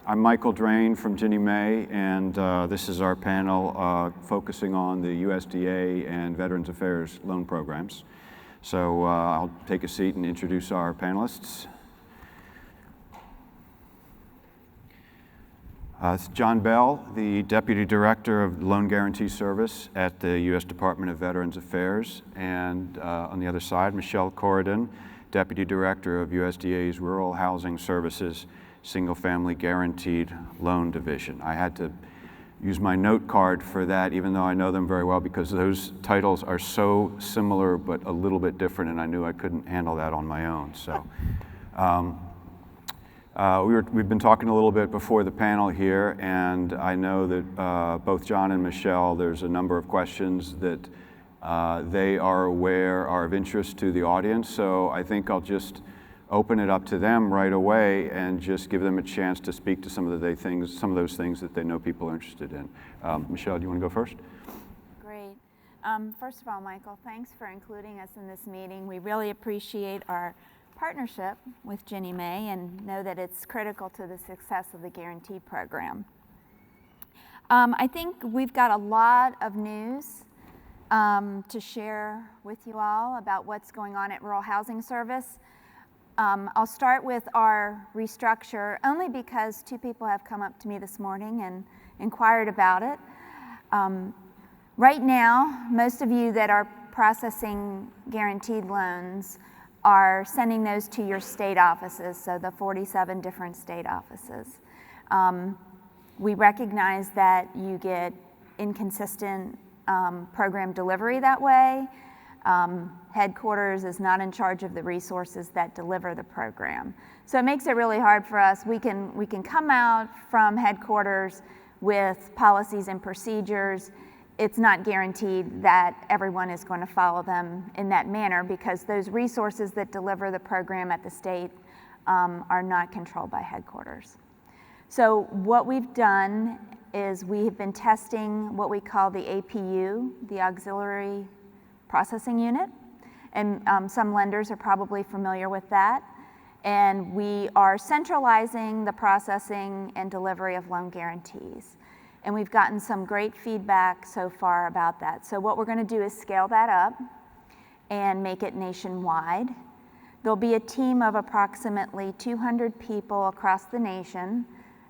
I'm Michael Drayne from Ginnie Mae, and this is our panel focusing on the USDA and Veterans Affairs loan programs. So I'll take a seat and introduce our panelists. It's John Bell, the Deputy Director of Loan Guarantee Service at the U.S. Department of Veterans Affairs, and on the other side, Michelle Corridon, Deputy Director of USDA's Rural Housing Services Single-Family Guaranteed Loan Division. I had to use my note card for that, even though I know them very well, because those titles are so similar but a little bit different, and I knew I couldn't handle that on my own. So we've been talking a little bit before the panel here, and I know that both John and Michelle, there's a number of questions that they are aware are of interest to the audience, so I think I'll just open it up to them right away and just give them a chance to speak to some of those things that they know people are interested in. Michelle, do you want to go first? Great. First of all, Michael, thanks for including us in this meeting. We really appreciate our partnership with Ginnie Mae and know that it's critical to the success of the Guarantee Program. I think we've got a lot of news to share with you all about what's going on at Rural Housing Service. I'll start with our restructure only because two people have come up to me this morning and inquired about it. Right now, most of you that are processing guaranteed loans are sending those to your state offices, so the 47 different state offices. We recognize that you get inconsistent program delivery that way. Headquarters is not in charge of the resources that deliver the program. So it makes it really hard for us. We can come out from headquarters with policies and procedures. It's not guaranteed that everyone is going to follow them in that manner because those resources that deliver the program at the state are not controlled by headquarters. So what we've done is we have been testing what we call the APU, the Auxiliary Processing Unit, and some lenders are probably familiar with that. And we are centralizing the processing and delivery of loan guarantees. And we've gotten some great feedback so far about that. So what we're going to do is scale that up and make it nationwide. There'll be a team of approximately 200 people across the nation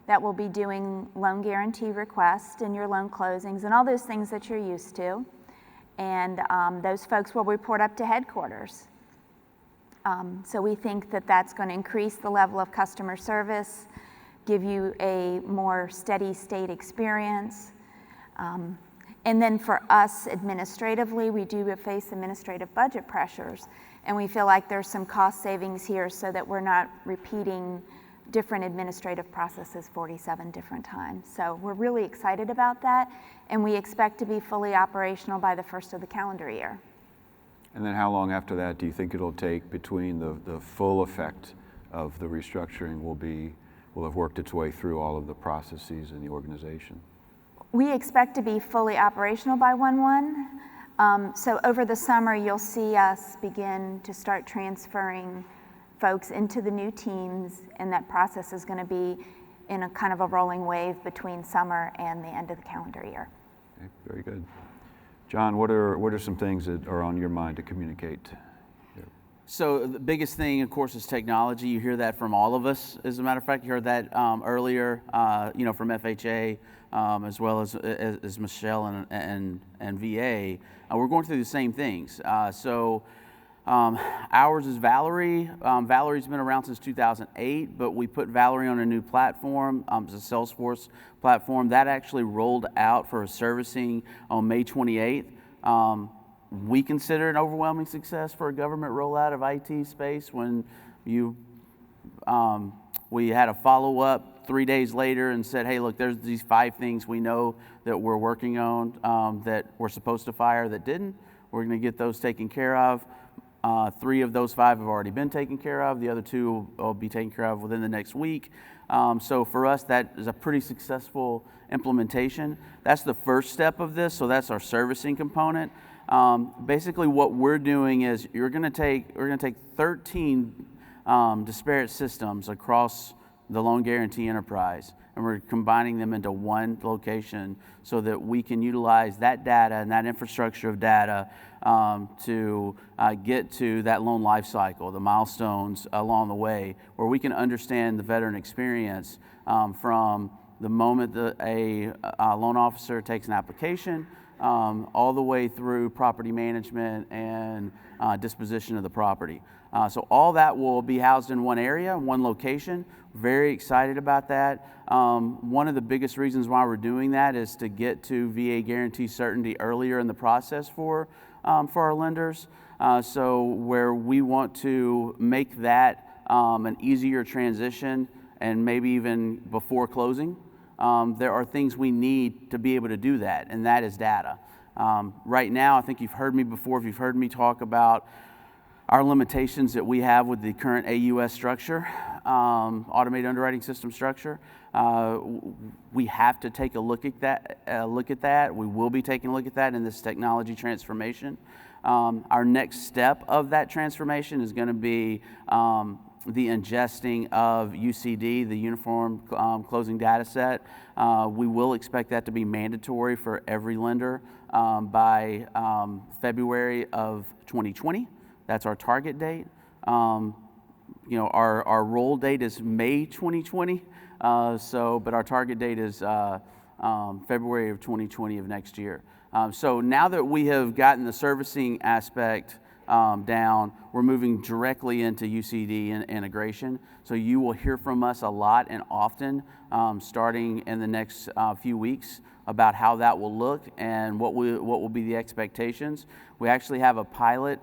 that will be doing loan guarantee requests and your loan closings and all those things that you're used to. And those folks will report up to headquarters. So we think that that's going to increase the level of customer service, give you a more steady state experience. And then for us administratively, we do face administrative budget pressures, and we feel like there's some cost savings here so that we're not repeating different administrative processes 47 different times. So we're really excited about that, and we expect to be fully operational by the first of the calendar year. And then how long after that do you think it'll take between the full effect of the restructuring will have worked its way through all of the processes in the organization? We expect to be fully operational by 1/1. So over the summer, you'll see us begin to start transferring folks into the new teams, and that process is going to be in a kind of a rolling wave between summer and the end of the calendar year. Okay, very good. John, what are some things that are on your mind to communicate here? So the biggest thing, of course, is technology. You hear that from all of us. As a matter of fact, you heard that earlier, from FHA, as well as Michelle and VA. We're going through the same things. Ours is Valerie. Valerie's been around since 2008, but we put Valerie on a new platform. It's a Salesforce platform that actually rolled out for servicing on May 28th. We consider an overwhelming success for a government rollout of IT space when we had a follow-up 3 days later and said, hey, look, there's these 5 things we know that we're working on that we're supposed to fire that didn't. We're going to get those taken care of. 3 of those 5 have already been taken care of. The other 2 will be taken care of within the next week. So for us, that is a pretty successful implementation. That's the first step of this. So that's our servicing component. Basically, what we're doing is we're going to take 13 disparate systems across the loan guarantee enterprise, and we're combining them into one location so that we can utilize that data and that infrastructure of data to get to that loan life cycle, the milestones along the way, where we can understand the veteran experience from the moment that a loan officer takes an application all the way through property management and disposition of the property. So all that will be housed in one area, one location. Very excited about that. One of the biggest reasons why we're doing that is to get to VA guarantee certainty earlier in the process for our lenders. So where we want to make that an easier transition, and maybe even before closing, there are things we need to be able to do that, and that is data. Right now, I think you've heard me before, if you've heard me talk about our limitations that we have with the current AUS structure, automated underwriting system structure. We have to take a look at that. We will be taking a look at that in this technology transformation. Our next step of that transformation is going to be the ingesting of UCD, the Uniform Closing Data Set. We will expect that to be mandatory for every lender by February of 2020. That's our target date. Our roll date is May 2020, but our target date is February of 2020 of next year. So now that we have gotten the servicing aspect down, we're moving directly into UCD integration. So you will hear from us a lot and often, starting in the next few weeks, about how that will look and what will be the expectations. We actually have a pilot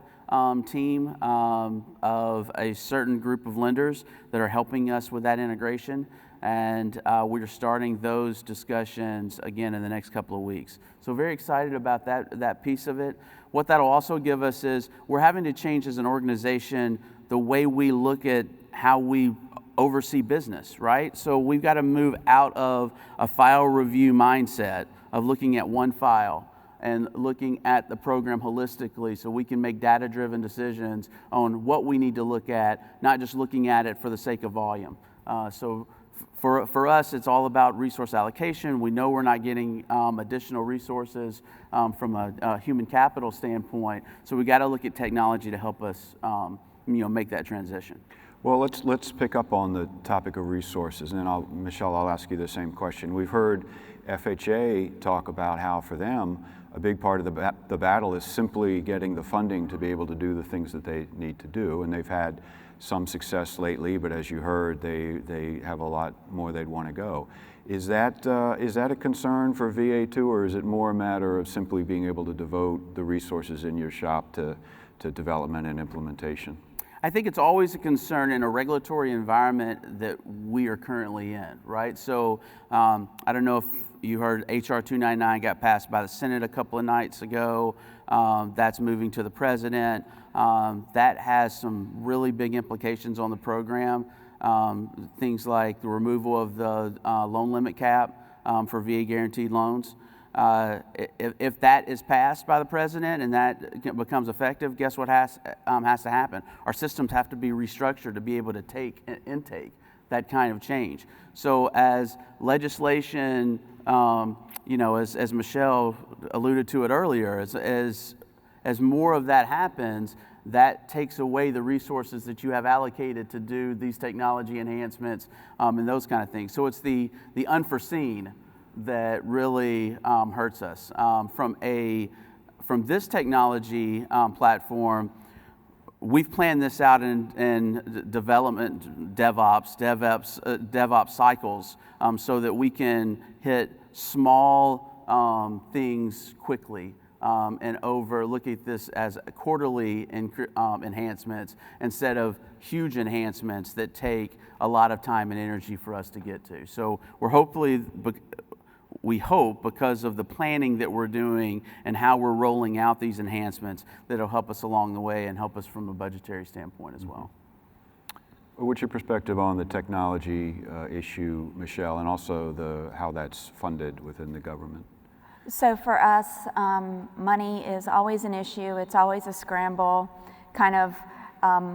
team of a certain group of lenders that are helping us with that integration, and we're starting those discussions again in the next couple of weeks. So very excited about that piece of it. What that'll also give us is we're having to change as an organization the way we look at how we oversee business, right? So we've got to move out of a file review mindset of looking at one file and looking at the program holistically so we can make data-driven decisions on what we need to look at, not just looking at it for the sake of volume. So for us, it's all about resource allocation. We know we're not getting additional resources from a human capital standpoint, so we got to look at technology to help us make that transition. Well, let's pick up on the topic of resources, and then Michelle, I'll ask you the same question. We've heard FHA talk about how for them a big part of the battle is simply getting the funding to be able to do the things that they need to do, and they've had some success lately, but as you heard, they have a lot more they'd want to go. Is that a concern for VA too, or is it more a matter of simply being able to devote the resources in your shop to development and implementation? I think it's always a concern in a regulatory environment that we are currently in, right? So I don't know if you heard HR 299 got passed by the Senate a couple of nights ago. That's moving to the president. That has some really big implications on the program. Things like the removal of the loan limit cap for VA guaranteed loans. If that is passed by the president and that becomes effective, guess what has to happen? Our systems have to be restructured to be able to intake that kind of change. So as legislation, as Michelle alluded to it earlier, as more of that happens, that takes away the resources that you have allocated to do these technology enhancements and those kind of things. So it's the unforeseen that really hurts us. From this technology platform, we've planned this out in development, DevOps cycles, so that we can hit small things quickly and look at this as quarterly enhancements instead of huge enhancements that take a lot of time and energy for us to get to. So we hope because of the planning that we're doing and how we're rolling out these enhancements that it'll help us along the way and help us from a budgetary standpoint as well. What's your perspective on the technology issue, Michelle, and also how that's funded within the government? So for us, money is always an issue. It's always a scramble, kind of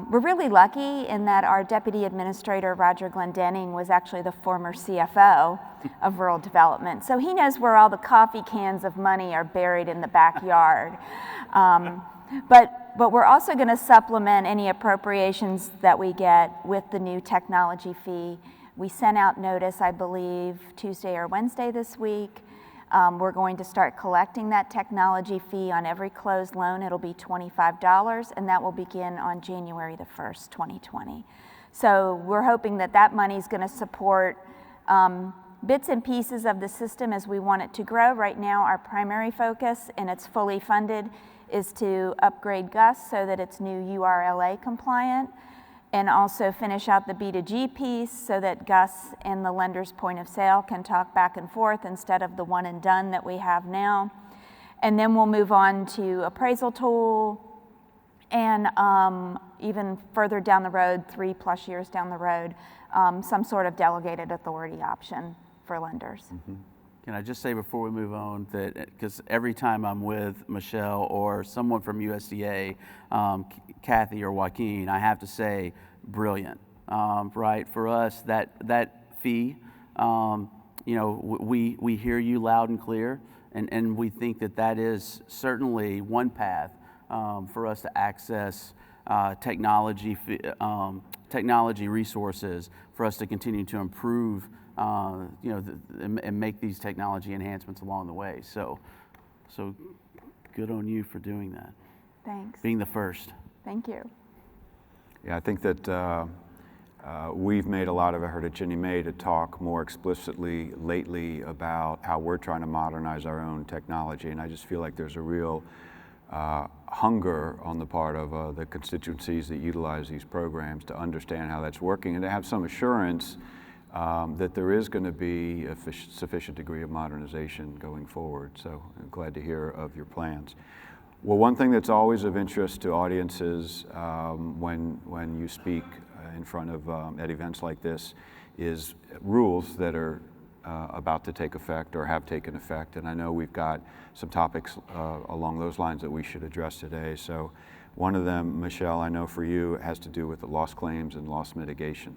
We're really lucky in that our Deputy Administrator, Roger Glendenning, was actually the former CFO of Rural Development. So he knows where all the coffee cans of money are buried in the backyard. But we're also going to supplement any appropriations that we get with the new technology fee. We sent out notice, I believe, Tuesday or Wednesday this week. We're going to start collecting that technology fee on every closed loan. It'll be $25, and that will begin on January the 1st, 2020. So we're hoping that that money is going to support bits and pieces of the system as we want it to grow. Right now, our primary focus, and it's fully funded, is to upgrade GUS so that it's new URLA compliant, and also finish out the B2G piece so that GUS and the lender's point of sale can talk back and forth instead of the one and done that we have now. And then we'll move on to appraisal tool, and even further down the road, 3+ years down the road, some sort of delegated authority option for lenders. Mm-hmm. Can I just say before we move on that, because every time I'm with Michelle or someone from USDA, Kathy or Joaquin, I have to say, brilliant, right? For us, that fee, we hear you loud and clear, and we think that is certainly one path for us to access technology resources for us to continue to improve and make these technology enhancements along the way. So good on you for doing that. Thanks. Being the first. Thank you. Yeah, I think that we've made a lot of effort at Ginnie Mae to talk more explicitly lately about how we're trying to modernize our own technology, and I just feel like there's a real hunger on the part of the constituencies that utilize these programs to understand how that's working and to have some assurance that there is going to be a sufficient degree of modernization going forward. So I'm glad to hear of your plans. Well, one thing that's always of interest to audiences when you speak in front of at events like this is rules that are about to take effect or have taken effect. And I know we've got some topics along those lines that we should address today. So one of them, Michelle, I know for you, has to do with the loss claims and loss mitigation.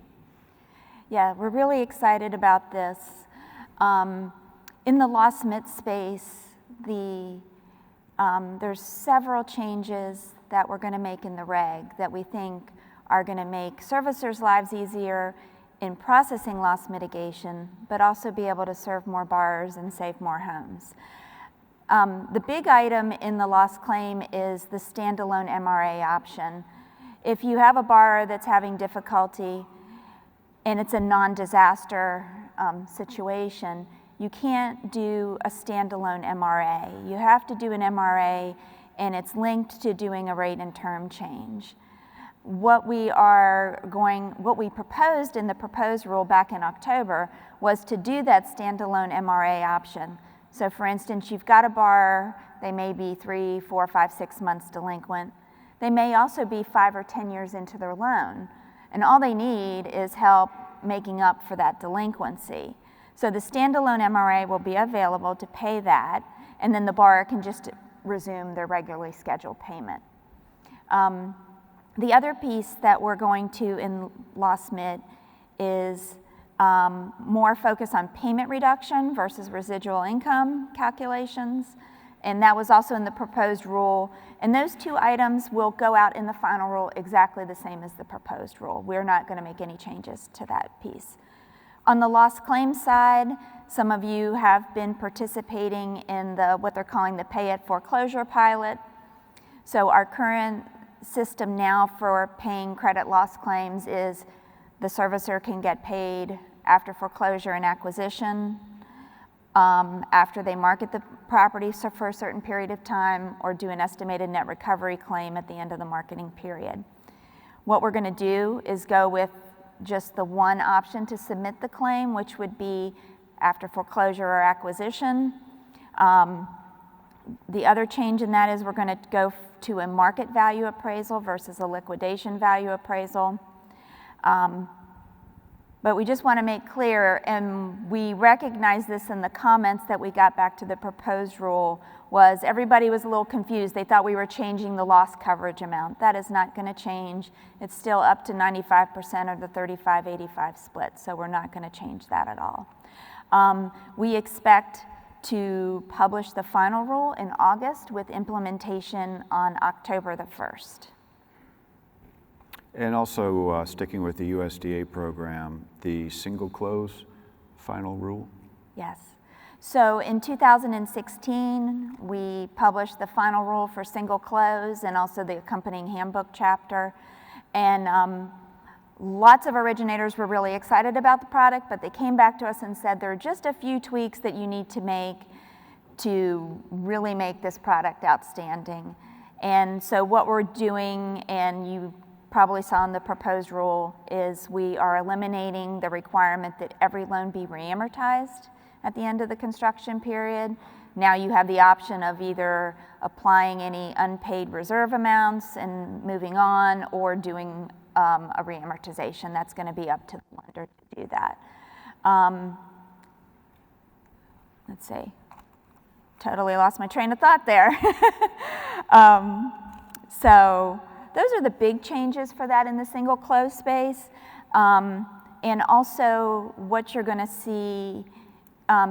Yeah, we're really excited about this. In the loss mit space, there's several changes that we're going to make in the reg that we think are going to make servicers' lives easier in processing loss mitigation, but also be able to serve more borrowers and save more homes. The big item in the loss claim is the standalone MRA option. If you have a borrower that's having difficulty and it's a non-disaster situation, you can't do a standalone MRA. You have to do an MRA, and it's linked to doing a rate and term change. What we proposed in the proposed rule back in October was to do that standalone MRA option. So for instance, you've got a borrower, they may be 3, 4, 5, 6 months delinquent. They may also be 5 or 10 years into their loan, and all they need is help making up for that delinquency. So the standalone MRA will be available to pay that, and then the borrower can just resume their regularly scheduled payment. The other piece that we're going to in loss mit is more focus on payment reduction versus residual income calculations, and that was also in the proposed rule. And those two items will go out in the final rule exactly the same as the proposed rule. We're not going to make any changes to that piece. On the loss claim side, some of you have been participating in what they're calling the pay at foreclosure pilot. So our current system now for paying credit loss claims is the servicer can get paid after foreclosure and acquisition, after they market the property for a certain period of time, or do an estimated net recovery claim at the end of the marketing period. What we're going to do is go with just the one option to submit the claim, which would be after foreclosure or acquisition. The other change in that is we're going to go to a market value appraisal versus a liquidation value appraisal. But we just want to make clear, and we recognize this in the comments that we got back to the proposed rule, was everybody was a little confused. They thought we were changing the loss coverage amount. That is not going to change. It's still up to 95% of the 35-85 split, so we're not going to change that at all. We expect to publish the final rule in August with implementation on October the 1st. And also sticking with the USDA program, the single close final rule? Yes. So in 2016, we published the final rule for single close and also the accompanying handbook chapter. And lots of originators were really excited about the product, but they came back to us and said there are just a few tweaks that you need to make to really make this product outstanding. And so what we're doing, and you probably saw in the proposed rule, is we are eliminating the requirement that every loan be reamortized at the end of the construction period. Now you have the option of either applying any unpaid reserve amounts and moving on, or doing a reamortization. That's going to be up to the lender to do that. Let's see. Totally lost my train of thought there. So those are the big changes for that in the single close space. And also what you're going to see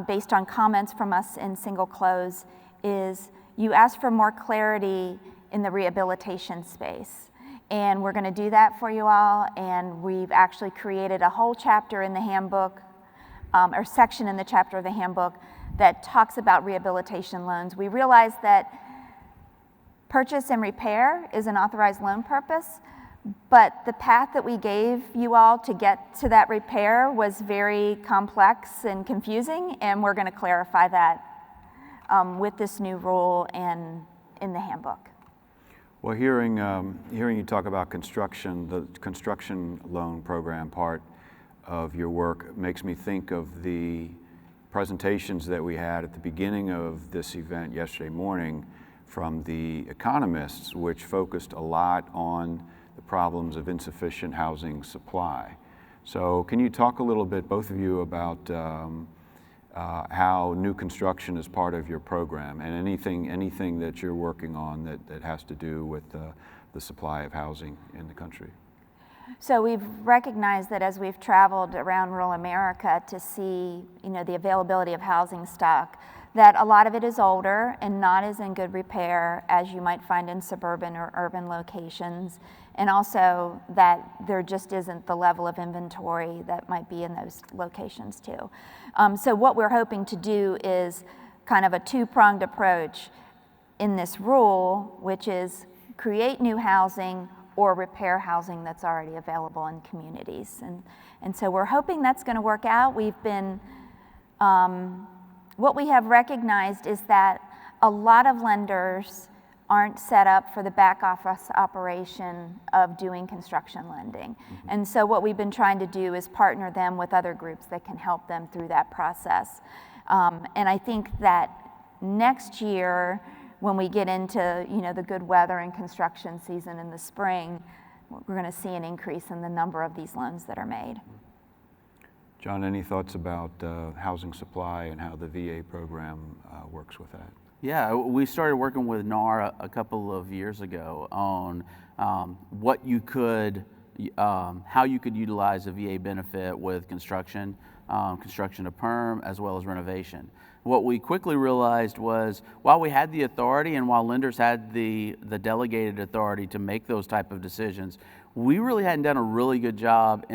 based on comments from us in single close is you asked for more clarity in the rehabilitation space. And we're going to do that for you all. And we've actually created a whole chapter in the handbook, or section in the chapter of the handbook that talks about rehabilitation loans. We realize that purchase and repair is an authorized loan purpose, but the path that we gave you all to get to that repair was very complex and confusing, and we're going to clarify that with this new rule and in the handbook. Well, hearing you talk about construction, the construction loan program part of your work makes me think of the presentations that we had at the beginning of this event yesterday morning from the economists, which focused a lot on the problems of insufficient housing supply. So can you talk a little bit, both of you, about how new construction is part of your program, and anything that you're working on that has to do with the supply of housing in the country? So we've recognized that as we've traveled around rural America to see, the availability of housing stock, that a lot of it is older and not as in good repair as you might find in suburban or urban locations, and also that there just isn't the level of inventory that might be in those locations too. So what we're hoping to do is kind of a two-pronged approach in this rule, which is create new housing or repair housing that's already available in communities. And so we're hoping that's going to work out. We've been what we have recognized is that a lot of lenders aren't set up for the back office operation of doing construction lending. Mm-hmm. And so what we've been trying to do is partner them with other groups that can help them through that process. And I think that next year, when we get into the good weather and construction season in the spring, we're going to see an increase in the number of these loans that are made. John, any thoughts about housing supply and how the VA program works with that? Yeah, we started working with NAR a couple of years ago on what you could, how you could utilize a VA benefit with construction, construction to perm, as well as renovation. What we quickly realized was, while we had the authority and while lenders had the delegated authority to make those type of decisions, we really hadn't done a really good job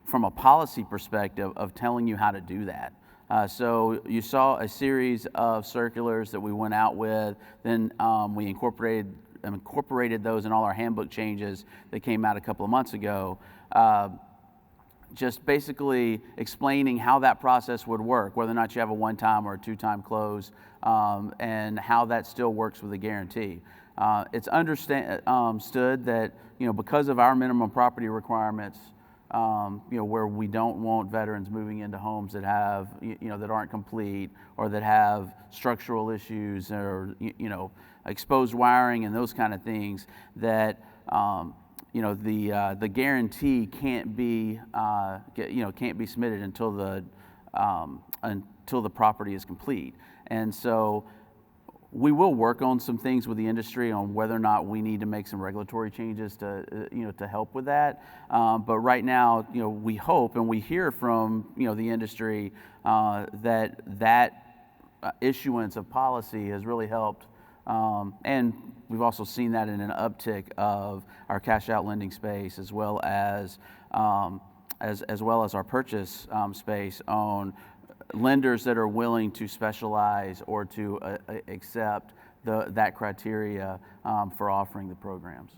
from a policy perspective of telling you how to do that. So you saw a series of circulars that we went out with, then we incorporated those in all our handbook changes that came out a couple of months ago. Just basically explaining how that process would work, whether or not you have a one-time or a two-time close, and how that still works with a guarantee. It's understood that because of our minimum property requirements, where we don't want veterans moving into homes that have that aren't complete, or that have structural issues, or exposed wiring and those kind of things, that the guarantee can't be can't be submitted until the property is complete. And so we will work on some things with the industry on whether or not we need to make some regulatory changes to help with that. But right now, we hope and we hear from the industry that issuance of policy has really helped, and we've also seen that in an uptick of our cash out lending space as well as our purchase space on lenders that are willing to specialize or to accept that criteria for offering the programs.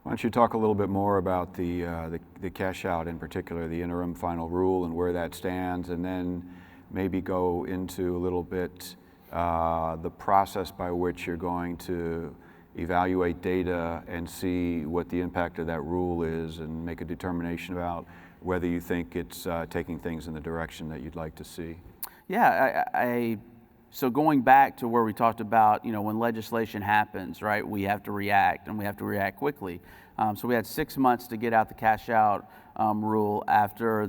Why don't you talk a little bit more about the cash out, in particular, the interim final rule and where that stands, and then maybe go into a little bit the process by which you're going to evaluate data and see what the impact of that rule is and make a determination about whether you think it's taking things in the direction that you'd like to see. Yeah, so going back to where we talked about, when legislation happens, right, we have to react, and we have to react quickly. So we had 6 months to get out the cash out rule after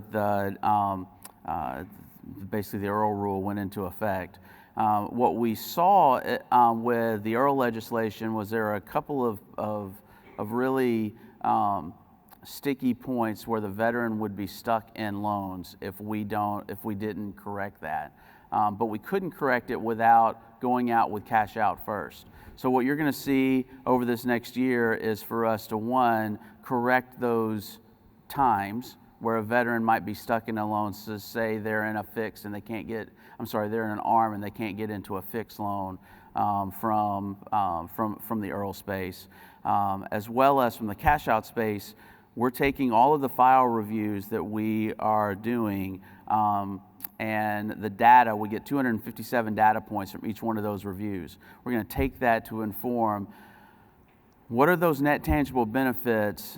basically the Earl rule went into effect. What we saw with the Earl legislation was there are a couple of really sticky points where the veteran would be stuck in loans if we didn't correct that. But we couldn't correct it without going out with cash out first. So what you're going to see over this next year is for us to, one, correct those times where a veteran might be stuck in a loan. So say they're in a fixed and they can't get, they're in an ARM and they can't get into a fixed loan from the Earl space, as well as from the cash out space. We're taking all of the file reviews that we are doing and the data. We get 257 data points from each one of those reviews. We're going to take that to inform what are those net tangible benefits.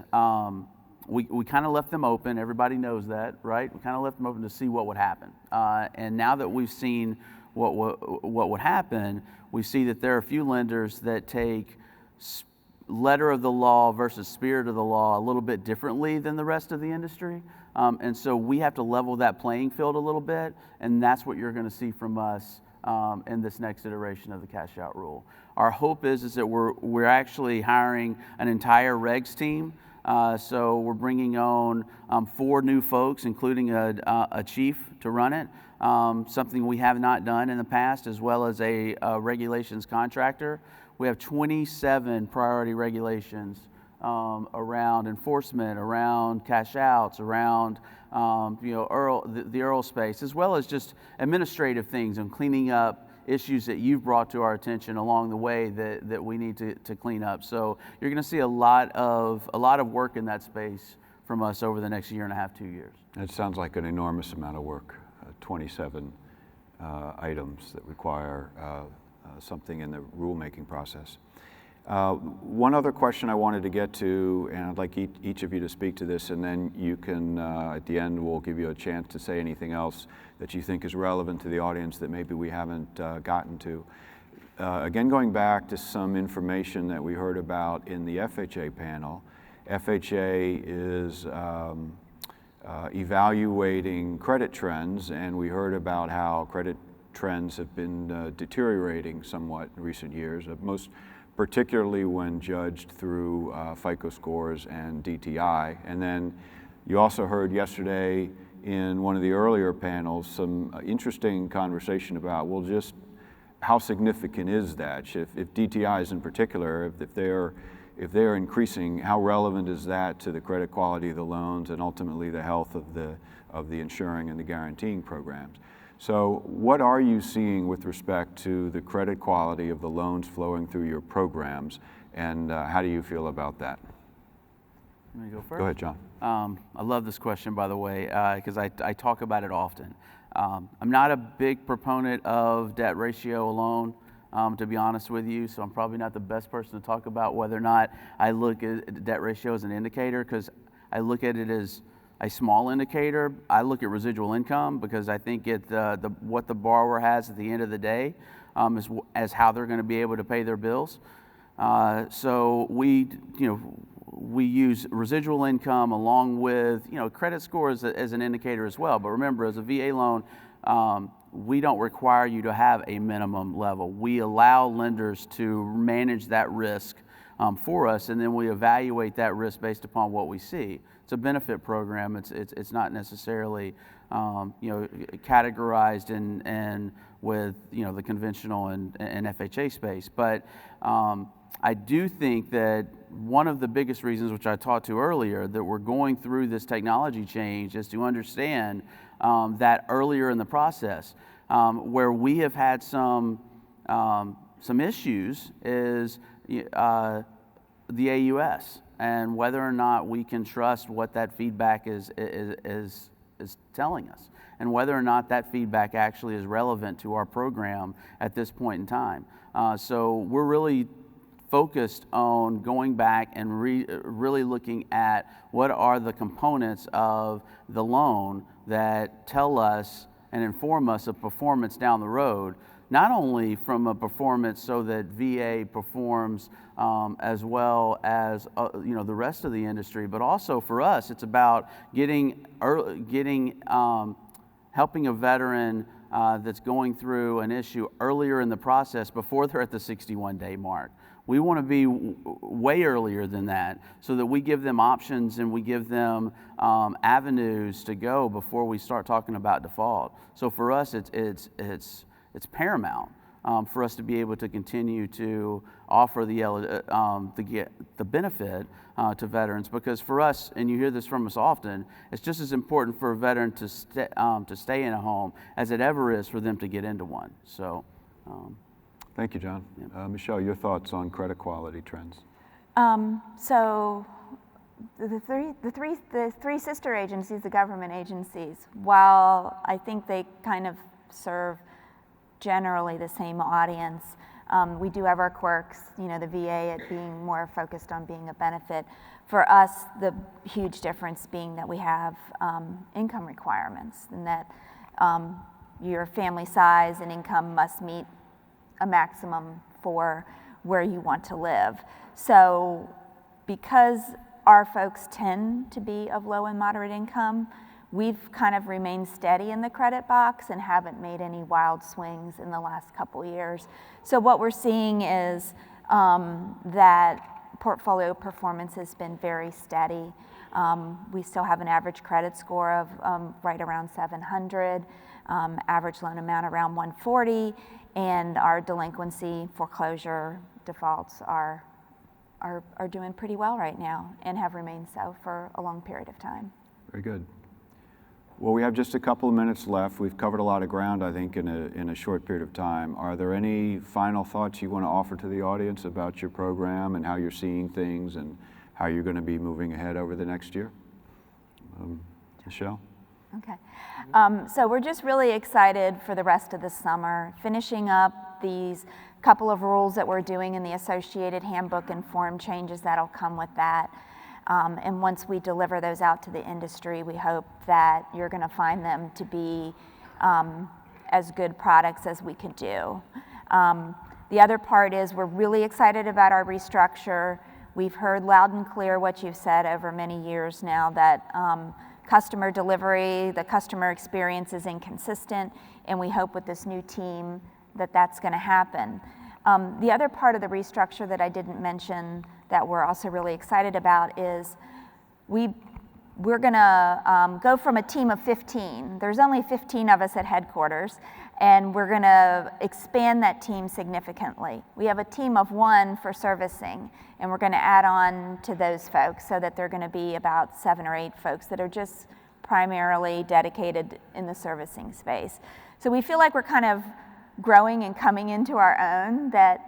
We kind of left them open. Everybody knows that, right? We kind of left them open to see what would happen. And now that we've seen what would happen, we see that there are a few lenders that take letter of the law versus spirit of the law a little bit differently than the rest of the industry. And so we have to level that playing field a little bit, and that's what you're going to see from us in this next iteration of the cash out rule. Our hope is that we're actually hiring an entire regs team. So we're bringing on 4 new folks, including a chief to run it, something we have not done in the past, as well as a regulations contractor. We have 27 priority regulations around enforcement, around cash outs, around the Earl space, as well as just administrative things and cleaning up issues that you've brought to our attention along the way that we need to clean up. So you're going to see a lot of work in that space from us over the next 1.5 to 2 years. It sounds like an enormous amount of work, 27 items that require something in the rulemaking process. One other question I wanted to get to, and I'd like each of you to speak to this, and then you can, at the end, we'll give you a chance to say anything else that you think is relevant to the audience that maybe we haven't gotten to. Again, going back to some information that we heard about in the FHA panel, FHA is evaluating credit trends, and we heard about how credit trends have been deteriorating somewhat in recent years, most particularly when judged through FICO scores and DTI. And then you also heard yesterday in one of the earlier panels some interesting conversation about, well, just how significant is that? If DTIs in particular, if they're increasing, how relevant is that to the credit quality of the loans and ultimately the health of the insuring and the guaranteeing programs? So what are you seeing with respect to the credit quality of the loans flowing through your programs, and how do you feel about that? You want me to go first? Go ahead, John. I love this question, by the way, because I talk about it often. I'm not a big proponent of debt ratio alone, to be honest with you, so I'm probably not the best person to talk about whether or not I look at debt ratio as an indicator, because I look at it as a small indicator. I look at residual income because I think what the borrower has at the end of the day as how they're going to be able to pay their bills. So we use residual income along with, credit score as an indicator as well. But remember, as a VA loan, we don't require you to have a minimum level. We allow lenders to manage that risk for us, and then we evaluate that risk based upon what we see. It's a benefit program. It's not necessarily categorized in with the conventional and FHA space. But I do think that one of the biggest reasons, which I talked to earlier, that we're going through this technology change is to understand that earlier in the process. Where we have had some issues is the AUS and whether or not we can trust what that feedback is telling us, and whether or not that feedback actually is relevant to our program at this point in time. So we're really focused on going back and really looking at what are the components of the loan that tell us and inform us of performance down the road, not only from a performance so that VA performs as well as the rest of the industry, but also for us, it's about helping a veteran that's going through an issue earlier in the process before they're at the 61-day mark. We want to be way earlier than that so that we give them options and we give them avenues to go before we start talking about default. So for us, it's paramount for us to be able to continue to offer the benefit to veterans, because for us, and you hear this from us often, it's just as important for a veteran to stay in a home as it ever is for them to get into one. So. Thank you, John. Yeah. Michelle, your thoughts on credit quality trends? So the three sister agencies, the government agencies, while I think they kind of serve generally the same audience, we do have our quirks, the VA at being more focused on being a benefit. For us, the huge difference being that we have income requirements, and that your family size and income must meet a maximum for where you want to live. So because our folks tend to be of low and moderate income, we've kind of remained steady in the credit box and haven't made any wild swings in the last couple years. So what we're seeing is that portfolio performance has been very steady. We still have an average credit score of right around 700, average loan amount around 140, and our delinquency, foreclosure, defaults are doing pretty well right now and have remained so for a long period of time. Very good. Well, we have just a couple of minutes left. We've covered a lot of ground, I think, in a short period of time. Are there any final thoughts you want to offer to the audience about your program and how you're seeing things and how you're going to be moving ahead over the next year? Michelle? Okay. So we're just really excited for the rest of the summer, finishing up these couple of rules that we're doing in the associated handbook and form changes that'll come with that. And once we deliver those out to the industry, we hope that you're going to find them to be as good products as we could do. The other part is we're really excited about our restructure. We've heard loud and clear what you've said over many years now, that customer delivery, the customer experience is inconsistent, and we hope with this new team that that's going to happen. The other part of the restructure that I didn't mention that we're also really excited about is we're going to go from a team of 15. There's only 15 of us at headquarters, and we're going to expand that team significantly. We have a team of 1 for servicing, and we're going to add on to those folks so that they're going to be about 7 or 8 folks that are just primarily dedicated in the servicing space. So we feel like we're kind of growing and coming into our own, that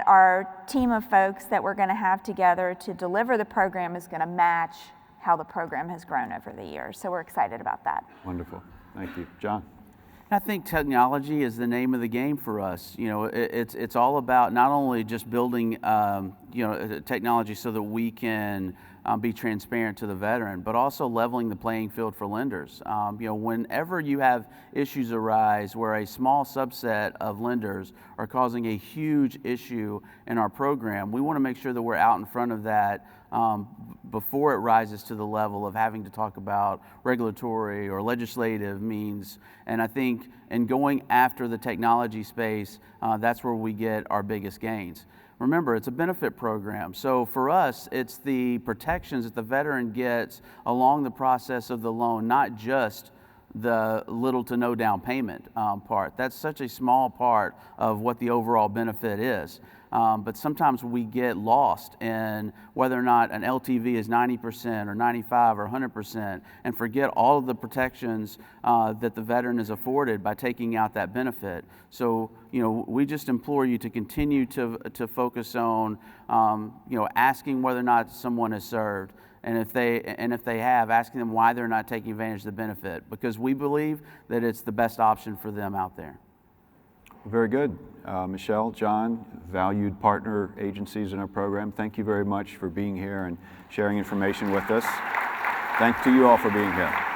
our team of folks that we're going to have together to deliver the program is going to match how the program has grown over the years. So we're excited about that. Wonderful. Thank you. John? I think technology is the name of the game for us. It's all about not only just building technology so that we can be transparent to the veteran, but also leveling the playing field for lenders. Whenever you have issues arise where a small subset of lenders are causing a huge issue in our program, we want to make sure that we're out in front of that before it rises to the level of having to talk about regulatory or legislative means. And I think in going after the technology space, that's where we get our biggest gains. Remember, it's a benefit program. So for us, it's the protections that the veteran gets along the process of the loan, not just the little to no down payment part. That's such a small part of what the overall benefit is. But sometimes we get lost in whether or not an LTV is 90% or 95 or 100% and forget all of the protections that the veteran is afforded by taking out that benefit. So, we just implore you to continue to focus on, asking whether or not someone is served. And if they have, asking them why they're not taking advantage of the benefit, because we believe that it's the best option for them out there. Very good. Michelle, John, valued partner agencies in our program, thank you very much for being here and sharing information with us. Thanks to you all for being here.